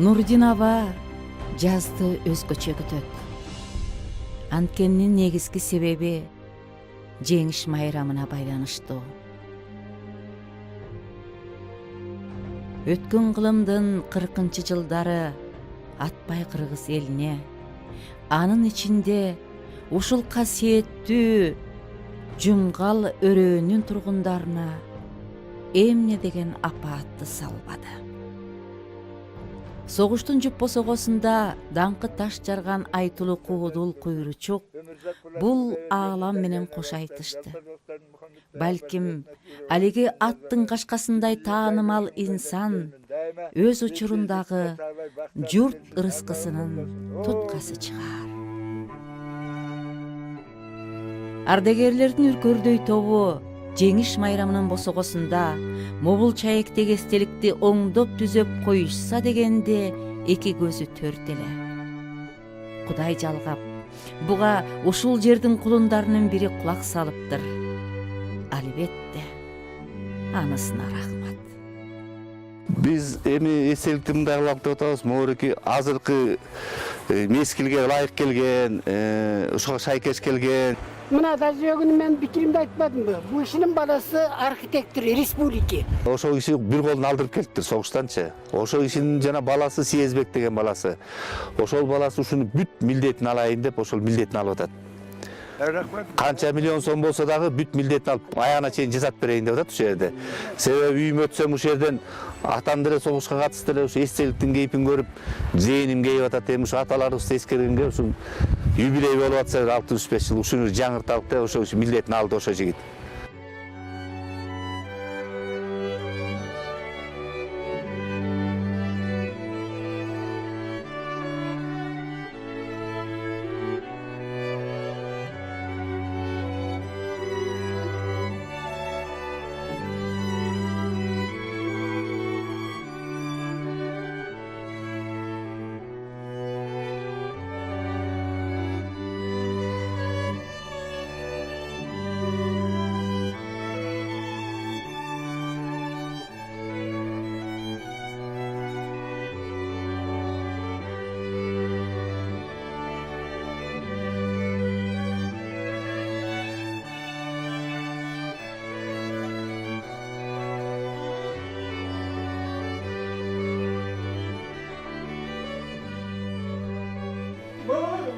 Нурдин аба жазды өзгөчө күтөт. Анткенин негизги себеби жеңиш майрамына байланыштуу. Өткөн кылымдын 40-жылдары Атбай кыргыз элине, анын ичинде ушул касиеттүү Жумгал өрөөнүн тургундарына эмне деген апаатты салбады. Согуштун жуп босогосунда даңкы таш жарган Айтулуу Куудул Куйручук бул аалам менен кош айтышты. Балким алиги аттын кашкасындай таанымал инсан өз учурундагы журт ырыскысынын туткасы чыгаар. Ардагерлердин үркөрдөй тобу жеңиш майрамынын босогосунда Мобул чаектеги эстеликти оңдоп түзөп коюшса дегенде эки көзү төрт эле. Кудай жалгап, буга ушул жердин кулундарынын бири кулак салыптыр. Албетте, анысына рахмат. Биз эми эстеликти мындай кылып атабыз, могуреки азыркы мезгилге ылайык келген, ошого шайкеш келген. Мына дажөгүнү мен битиримди айтпадымбы? Бул кишинин баласы архитектор республики. Ошол киши бир колун алдырып келиптир согуштанчы. Ошол кишинин жана баласы Съезбек деген баласы. Ошол баласы ушуну бүт милдетин алайын деп ошол милдетин алып атат. Канча миллион сом болсо дагы бүт милдетин алып аягына чейин жасап берейин деп атат ушул жерде. Себеби үйүм өтсөм ушул жерден атам деле согушка катышты эле, ушу эстеликтин кейпин көрүп, зээним кейип атат. Эми ушу аталарыбызды эскергенге ушул юбилей болуп атса 65 жыл ушуну жаңырталык деп ошо милдетин алды ошо жигит.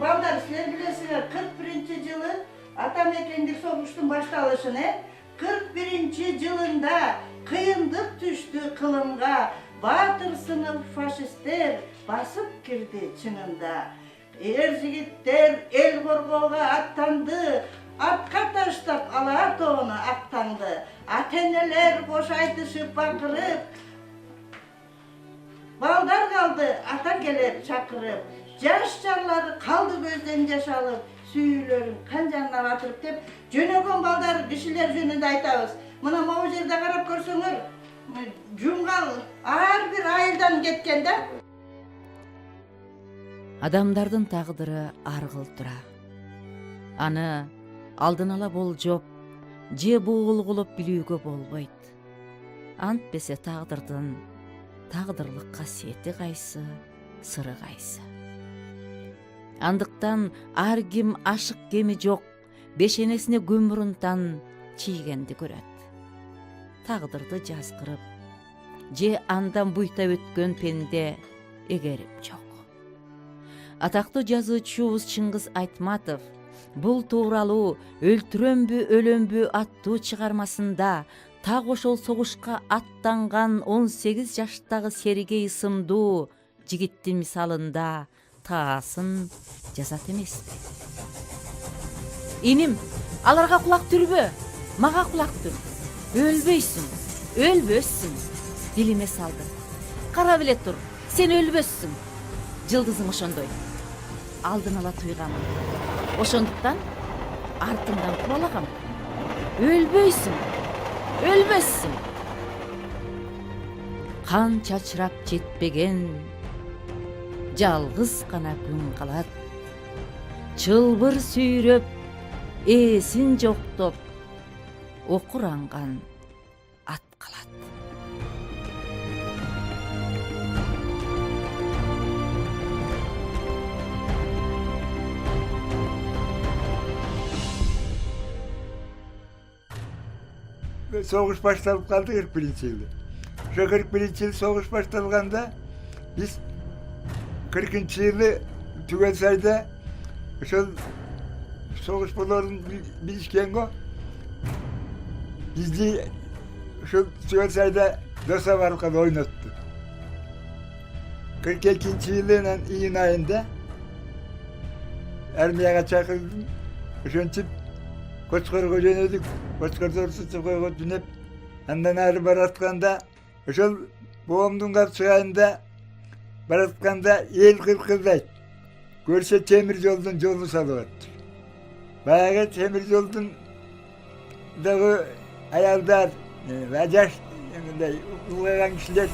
Балдар, силер билесиңер, 41-жылы атамекендик согуштун башталышын, 41-жылында кыйындык түштү кылымга, баатыр сынып фашисттер басып кирди чынында. Эр жигиттер эл коргоого аттанды, атка таштап ала тоону аттанды. Ата-энелер кош айтышып бакырып, балдар калды ата келип чакырып. Жаш жарлары калды көздөн жаш алып, сүйүүлөрүн канжарына батырып деп, жөнөгөн балдар кишилер жөнүндө айтабыз. Мына могу жерде карап көрсөңөр, Жумгал ар бир айылдан кеткен да. Адамдардын тагдыры ар кыл тура. Аны алдын ала болжоп, же буул кылып билүүгө болбойт. Антпесе тагдырдын тагдырлык касиети кайсы, сыры кайсы. Андыктан ар ким ашык кеми жок, бешенесине көмүрүнтан чийгенди көрөт. Тагдырды жазгырып, же андан буйта өткөн пенде эгерип жок. Атактуу жазуучубуз Чыңгыз Айтматов бул тууралуу «Өлтүрөмбү, өлөмбү» аттуу чыгармасында так ошол согушка аттанган 18 жаштагы Сергей ысымдуу жигиттин мисалында таасын жазат эмеспи. Иним, аларга кулак түрбө, мага кулак түр. Өлбөйсүң, өлбөссүң, дилиме салды. Кара биле тур, сен өлбөссүң. Жылдызың ошондой. Алдын ала туйгам. Ошондуктан артымдан кубалагам. Өлбөйсүң, өлбөссүң. Кан чачырап жетпеген жалгыз гана күн калат. Чылбыр сүйрөп, эсин жоктоп, окуранган ат калат. soğuş başlanıp kaldı 41. yılda. Şu 41. yıl soğuş başlanğanda biz 40. yılı tügelseyde şu soğuş bunların bilişken o bizi şu tügelseyde dosa varlıkla oynattı. 42. yılının iyun ayında Ermeya'ya çakıldım. Şöntüp Koçkor'a yönedik. Koçkor'da Koçkor'a dönüp ondan ayrı baratkanda şol boğumdun kapçığında baratkanda el kırkırday. Görse temir yoldan yolu salıvattır. Bayağı temir yoldan dağı ayaldar ve yaş ulgayan kişiler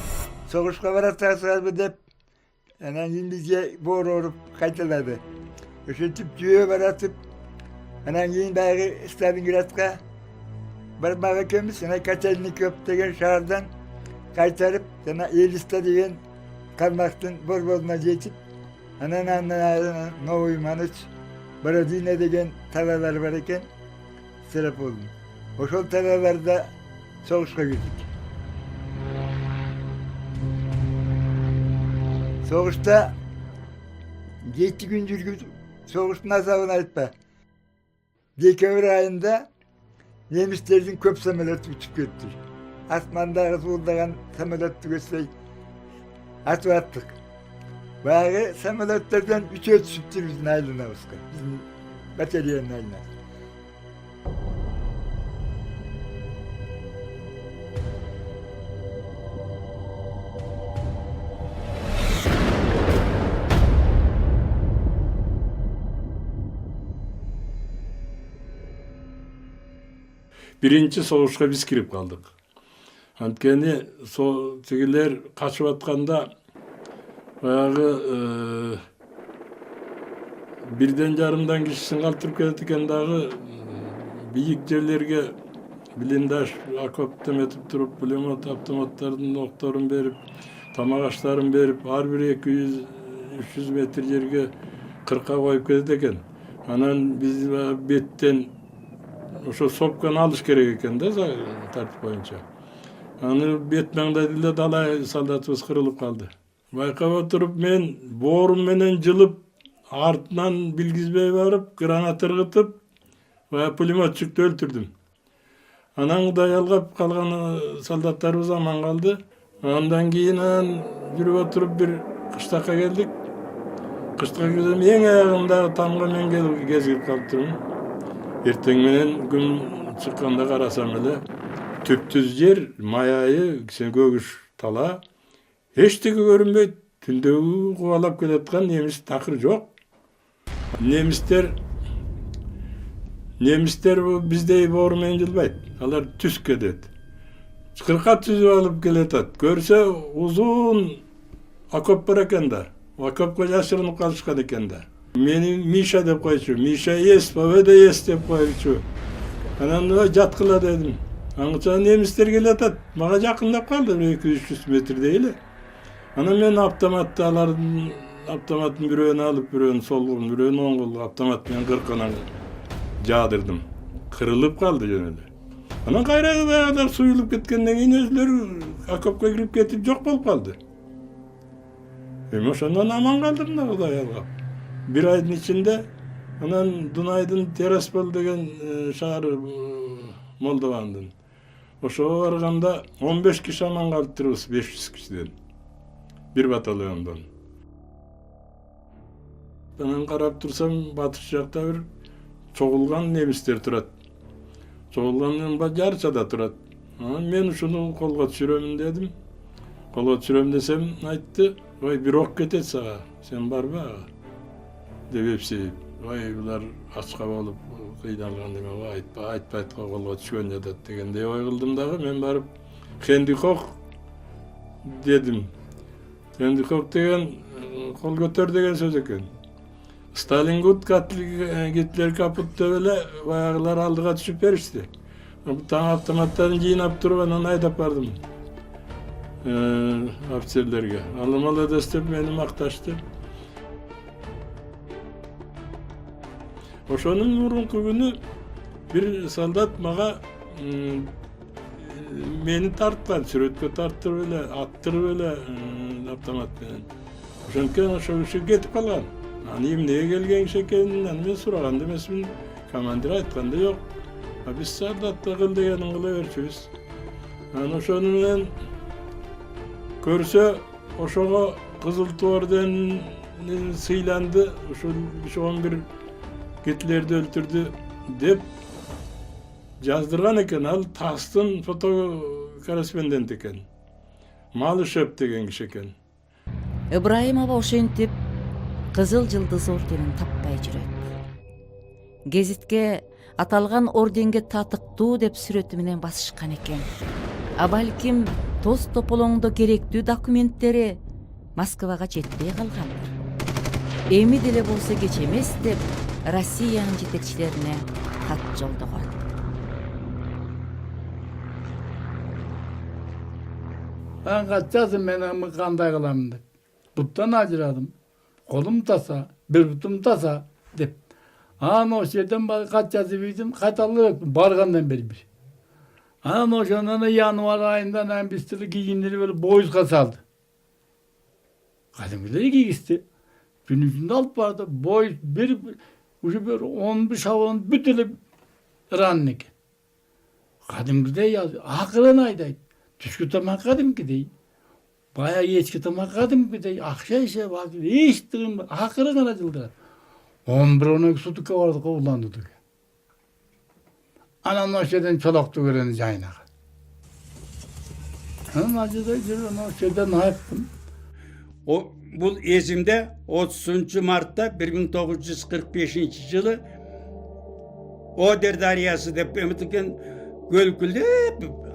soğuşka baratkası deyip yani bizge boru orup kaytıladı. Şöntüp cüye baratıp anan yiyin bayağı Stalingratka barbağa kömüş, sana Kaçarini Köp degen şahardan kaytarıp sana Elista degen kalmaktın borbozuna geçip anan Novoy Manuç Borodina degen talalar var eken sırap oldum. Oşol talalarda soğuşka girdik. Soğuşta 7 gün yürüdük. Soğuşun azabını aytma. Dekabr ayında Nemislerin köp samolyotı uçup gitti. Asmanda ızıldagan samolyottu gösterey atıp attık. Bayağı samolyotlardan 3'e düşüptür bizim aylığımızga. Bizim bataryanın aylığına. Birinci soğuşka biz kirip kaldık. Antkeni tigiler kaçıp atkanda bayağı birden jarımdan kişisini kaltırıp ketken dağı biyik jerlerge bilindaş akop demetip turup pulemot avtomatlarının oktorun berip tamagaçların berip har biri 200-300 metre jerge 40'a koyup keteken. Anan biz betten oşo sopkаны alış керек экен да тартип боюнча. Аны бетмеңдедиле далай солдатыбыз кырылып калды. Байкап отуруп мен боорум менен жылып артынан билгизбей барып граната ыргытып пулеметчикти өлтүрдүм. Анан Кудай алгап калган солдаттарыбыз аман калды. Андан кийин жүрүп отуруп бир кыштакка келдик. Кыштакка келсем эң аягындагы тамга мен кезип калыптырмын. Эртең менен күн чыкканда карасам эле түптүз жер, маябы, көгүш тала эчтеке көрүнбөйт. Түндөгү кубалап келаткан немис такыр жок. Немистер биздей боору менен жылбайт. Алар түз кетет. Кырка түзүп алып келатат. Көрсө узун окоп бар экен да. Окопко жашырынып калышкан экен да. Мени Миша деп койчу. Миша ес, бабада ес деп койчу. Анан жаткыла дедим. Аңча немистер келатат. Мага жакындап калды 200-300 метрдей эле. Анан мен автоматтын бирөөнү алып, бирөөнү сол колун, бирөөнү оң колун автомат менен кыркынан жаадырдым. Кырылып калды жөн эле. Анан кайра баягылар суюлуп кеткенден кийин өзүлөрү окопко кирип кетип жок болуп калды. Ошондон аман калдым да Кудай алгап. Bir ayın içinde anan Dunay'dın Tiraspol деген şaharı Moldovan'dın. Oşo varganda 15 kişi aman kalıptırız 500 kişiden. Bir batalyondan. Ben karap tursam batış jakta bir çoğulgan nemistler turat. Çoğulganın jarçada turat. Men şunu kolga düşürömün dedim. Kolga düşüröm desem aytты, "Vay bir ok ketet sağa. Sen barba?" Debepsi, vay bular açqa bolup kıydalgan deme, aytpa kolga düşkön jatat degende oy kıldım dagı. Men barıp Hendikok dedim. Hendikok degen kol götөр degen söz eken. Stalingrad Hitler kaput debele bayagılar aldıga düşüp berişti. Taң автоматтарын жыйнап туруп анан айдап бардым офицерлерге. Алымалы деп мени макташты. Ошонун мурунку күнү bir soldat maga meni tartpan, süretke tarttırıp ele, attırıp ele avtomat menen. Oşonken oşo kişi ketip kalgan. Ani emnege gelgen iş ekeninden men suraganda emesmin, komandir aytkanda yok. Biz sardatda kıl degenin kıla berçübüz. Ana oşonu menen körse oşoga Kızıl Tuvar'dan sıylandı, şu 11 Hitler'de öldürdü dep jazdırgan eken, al Tastın foto korrespondent eken. Malышев деген kişi eken. Ыбрайымова ошентип Кызыл Жылдыз орденин таппай жүрөт. Гезитке аталган орденге татыктуу деп сүрөтү менен басышкан экен. А балким тоз тополоңдо керектүү документтери Москвага жетпей калгандыр. Эми деле болсо кеч эмес деп Россиянын жетекчилерине кат жолдогон. Ben kaçacağım ben ama kanday kılamın деп. Buttan acıradım. Kolum tasa, bir butum tasa dep. Ana o şeyden kaçacağız bildim, kaytalı bargandan berimiş. Ana o şeyden yanvar ayından hem bistiri giyinleri böyle boyuz kasaldı. Kadınları giyişti. Gün yüzünde alıp vardı. Boyuz bir ucu bir 15 havanın bütünü rannik. Kadınları yazdı. Akıran aydaydı. Düşkü tamakadım ki değil. Bayağı geçki tamakadım ki değil. Akşa işe bak. Hiç durumda. Akıran aracıldı. 11-12 sutuka vardı kullandık. Anam o şeyden çolaktu gören caynak. Anam acıda o şeyden ne yaptım? Bu ezimde 30 Mart'ta 1945 yılı Oder Daryası dep emitiken gölkülde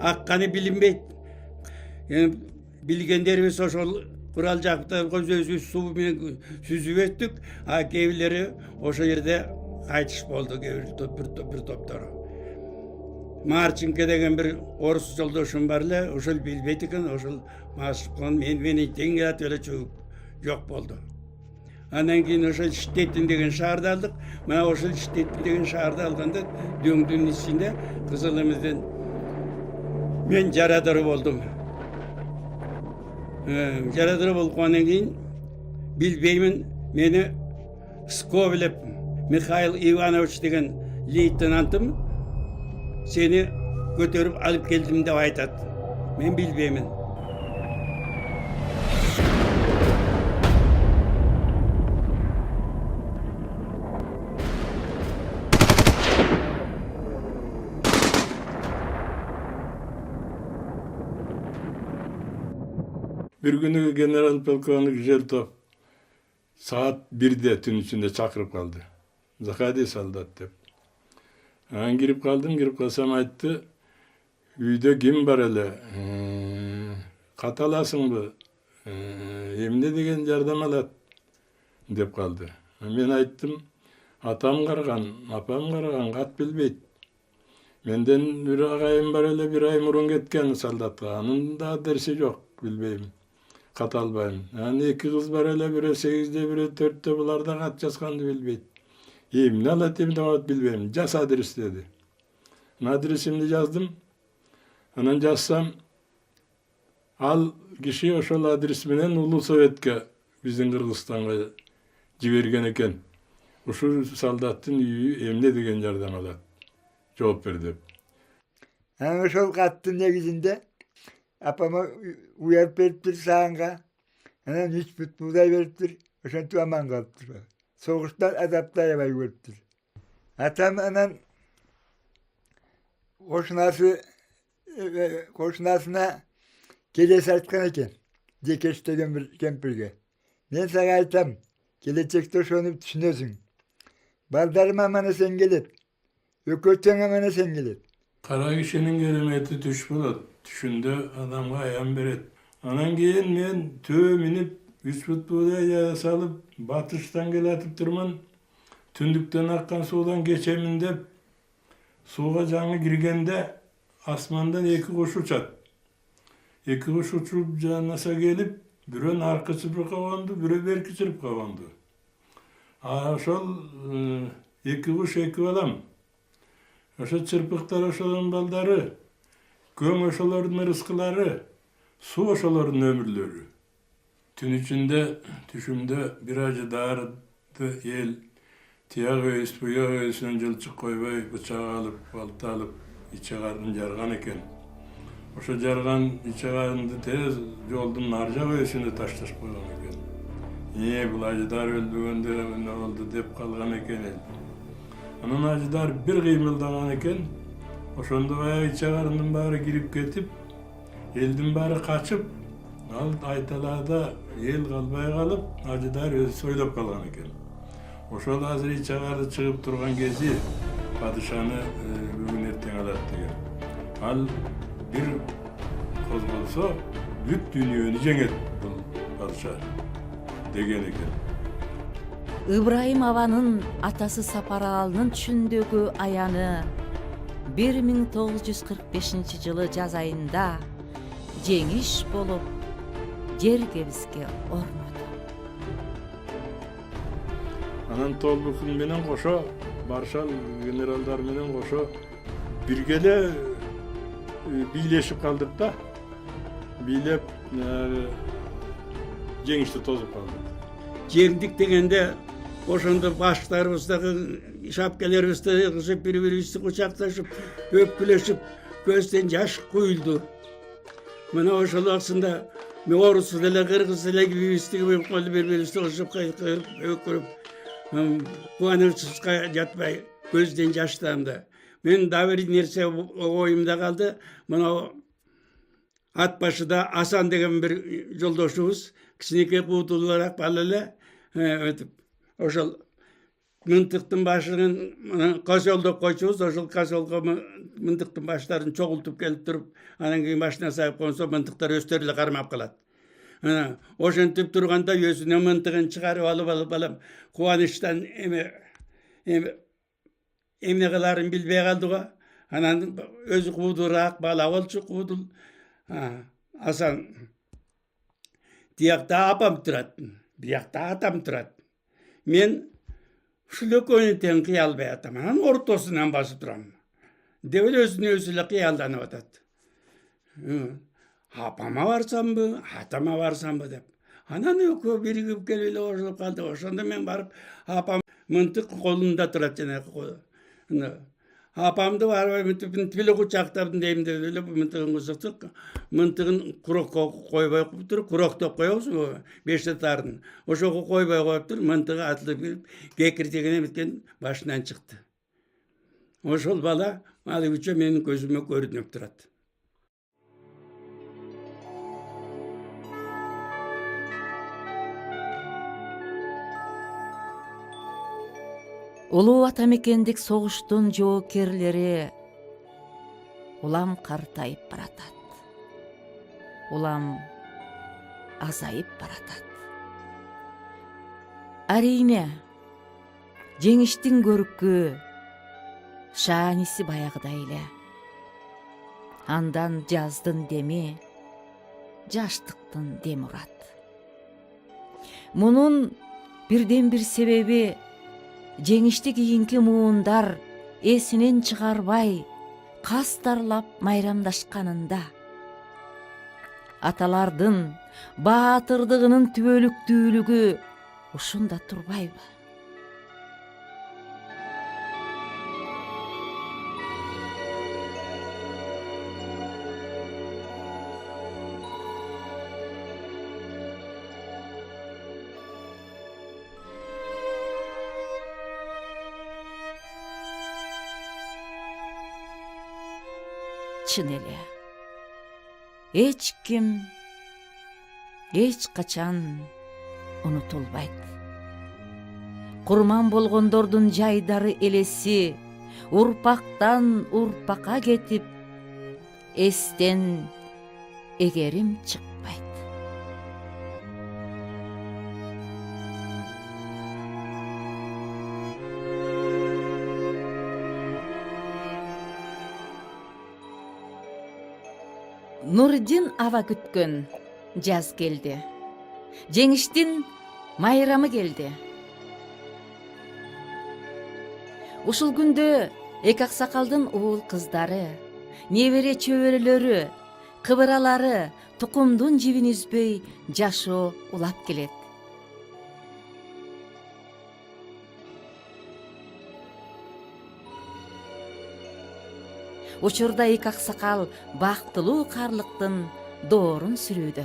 akkanı bilinmeydi. Yani bilgenlerimiz oşol Kuralcak'ta gözü su süzüp ettik. Evleri oşo yerde kaytış oldu bir topları. Marçinke degen bir orus yoldaşım barla, oşol bilbeytiken oşol maşıkon meni dengirat öyle çok yok oldu. Andan keyin oşol Ştettin degen şaharda aldık. Mana oşol Ştettin degen şaharda alganda döngdüğün içinde Kızılımızdan men jaradarı oldum. Jaradarı bolgandan keyin bilbeymin meni Skovlev Mikhail Ivanovich degen leytenantım seni götürüp alıp geldim dep aytat. Men bilbeymin. Bir günü General Polkovnik Jeltov saat 1'de tün içinde çakırıp kaldı. Zakadi soldat dep. Ben girip kalsam aytты. Үйde kim var ele? Katalasın mı? Emne degen jardam alat dep kaldı. Men ayttım, atam karagan, apam karagan, kat bilbeyt. Menden bir agayım var ele, bir ay murun ketken soldatga. Anın da adresi yok, bilbeyim. Kat albayım. Yani 2 kız var ele, biri 8'de, biri 4'te bularda kat yazgandı bilbeyt. Ne alatayım da bilbeyim. Jas adres dedi. Adresimde yazdım. Anan yazsam, al kişi oşol adres menen Ulu Sovetke bizden Kırgızstan'a jibergen eken. Uşu soldattın üyü emne degen jardam alat. Жооп бер деп. Ana şol kattın negizinde apama uyarıp veriptir sağınga. Anan 3 büt buğday veriptir. Oşan tuaman kalıptır. Soğuştan adaptaya veriptir. Atam anan koşunasına gece sartkan eken. Cekeç degen bir kempirge. Men sana aytam. Gelecekte şonu düşünüyorsun. Baldarıma mana sen gelet. Ökötçene mana sen gelet. Kara kişinin kelimeti düş bulat. Düşündü adamga ayam beret. Anan keyin men töö minip 3 fut buğday salıp batıştan gelatip turman. Tündükten akkan sudan geçemin dep suğa canı girgende asmandan 2 kuş uçat. 2 kuş uçup canasa gelip biri arka çırpıp kavandı, biri berki çırpıp kavandı. Aşol 2 kuş 2 adam. Aşo çırpıklar aşolun baldarı Göң oşolorдун rızkıları, su oşolorдун ömürleri. Tün içinde, düşümde bir acı dardı el, tiyag öğüs, buyag öğüsün jılçık koybay, bıçak alıp, balta alıp, içe karın jargan eken. Oşo jargan içe karındı tez yoldun narja öğüsünü taştaş koygan eken. Bu acıdar öldüğünde ne oldu dep kalgan eken el. Onun acıdar bir kıymıldagan eken, oşonda bayağı içe karının bari girip ketip, eldin bari kaçıp, al aytalada el kalbay kalıp, acıdar özü soylap kalgan eken. Oşol hazır içe karı çıkıp turgan kezi, padişanı bugün erten alat degen. Al bir kozgolsa, büt dünyönü jenget bu padişah degen eken. Ыбрайым абанын атасы Сапаралынын түшүндөгү аяны 1945-жылы жаз айында жеңиш болуп жер кебизге орноду. Анан Толбукун менен кошо, маршал генералдар менен кошо биргеле бийлешип калдык да. Бийлеп жеңишти тозуп калдык. Жеңдик дегенде ошондо баштарыбыздагы шапкелерибизди кышып бири-бирибизди кучакташып, өпкүлөшүп, көздөн жаш куюлду. Мына ошол аксында орус деле, кыргыз деле бибизди бири-бирибизди кучуп өкүрүп, кубанычка жатпай көздөн жаштанды. Мен дагы бир нерсе оюмда калды. Мына ат башыда Асан деген бир жолдошубуз кичинекей куудулуураак бала эле өтүп, ошол мынтыктын башын козолдоп койчубуз, ошол козолго мынтыктын баштарын чогултуп келип туруп, анан кийин башына сайып койсо мынтыктар өздөрү эле кармап калат. Ошентип турганда өзүнө мынтыгын чыгарып алып балам кубанычтан эмне кыларын билбей калды го. Анан өзү куудураак бала болчу, куудул. Асан тиякта апам турат, биякта атам турат. Мен ушул экөөнү тең кыялбай атам, анан ортосунан басып турам. Деп эле өзүнө өзү эле кыялданып атат. Апама барсамбы, атама барсамбы деп. Анан экөө биригип келип эле ошолуп калды. Ошондо мен барып, апам мынтык колунда турат жанагы. Апамды барып мынтип эле кучактап дейм деп эле мынтыгын кучактап, мынтыгын курокко койбой коюп туруп, куроктоп коебуз, 5 татарын. Ошого койбой коюп туруп, мынтыгы атылып кирип, кекиртегине биткен башынан чыкты. Ошол бала алы үчө менин көзүмө көрүнүп турат. Улуу ата мекендик согуштун жоокерлери улам картайып баратат. Улам азайып баратат. Арине, жеңиштин көркү, шааниси баягыдай эле. Андан жаздын деми, жаштыктын деми урат. Мунун бирден бир себеби жеңишти кийинки муундар эсинен чыгарбай, кастарлап майрамдашканында. Аталардын баатырдыгынын түбөлүктүүлүгү ушунда турбайбы? Чын эле. Эч ким, эч качан унутулбайт. Курман болгондордун жайдары элеси урпактан урпакка кетип, эстен эгерим чыкпайт. Нурдин аба күткөн жаз келди. Жеңиштин майрамы келди. Ушул күндө эки аксакалдын уул кыздары небере чөбөрөлөрү, кыбыралары тукумдун жибин үзбөй жашоо улап келет. Учурда эки аксакал бактылуу карлыктын доорун сүрүүдө.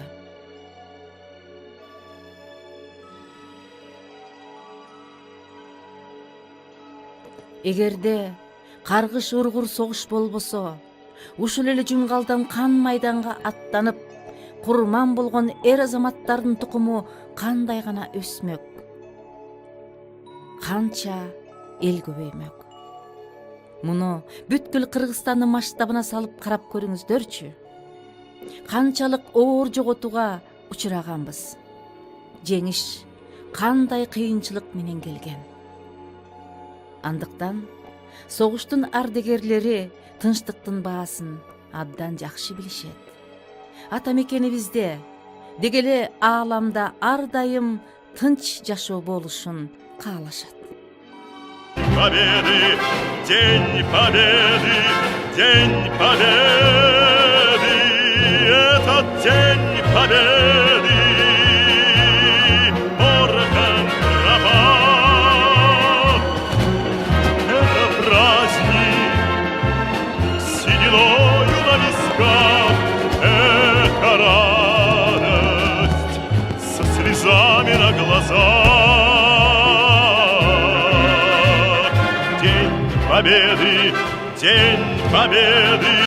Эгерде каргыш ургур согуш болбосо, ушул эле жумгалдан кан майданга аттанып, курман болгон эр азаматтардын тукуму кандай гана өсмөк, канча эл көбөймөк. Муну бүткүл Кыргызстандын масштабына салып карап көрүңүздөрчү. Канчалык оор жоготууга учураганбыз. Жеңиш кандай кыйынчылык менен келген. Андыктан согуштун ардагерлери тынчтыктын баасын абдан жакшы билишет. Ата мекенибизде дегеле ааламда ар дайым тынч жашоо болушун каалашат. Победы, день победы, день победы, этот день победы, орган пропал, это праздник, сединою на висках, это радость, со слезами на глазах. Победы, день победы.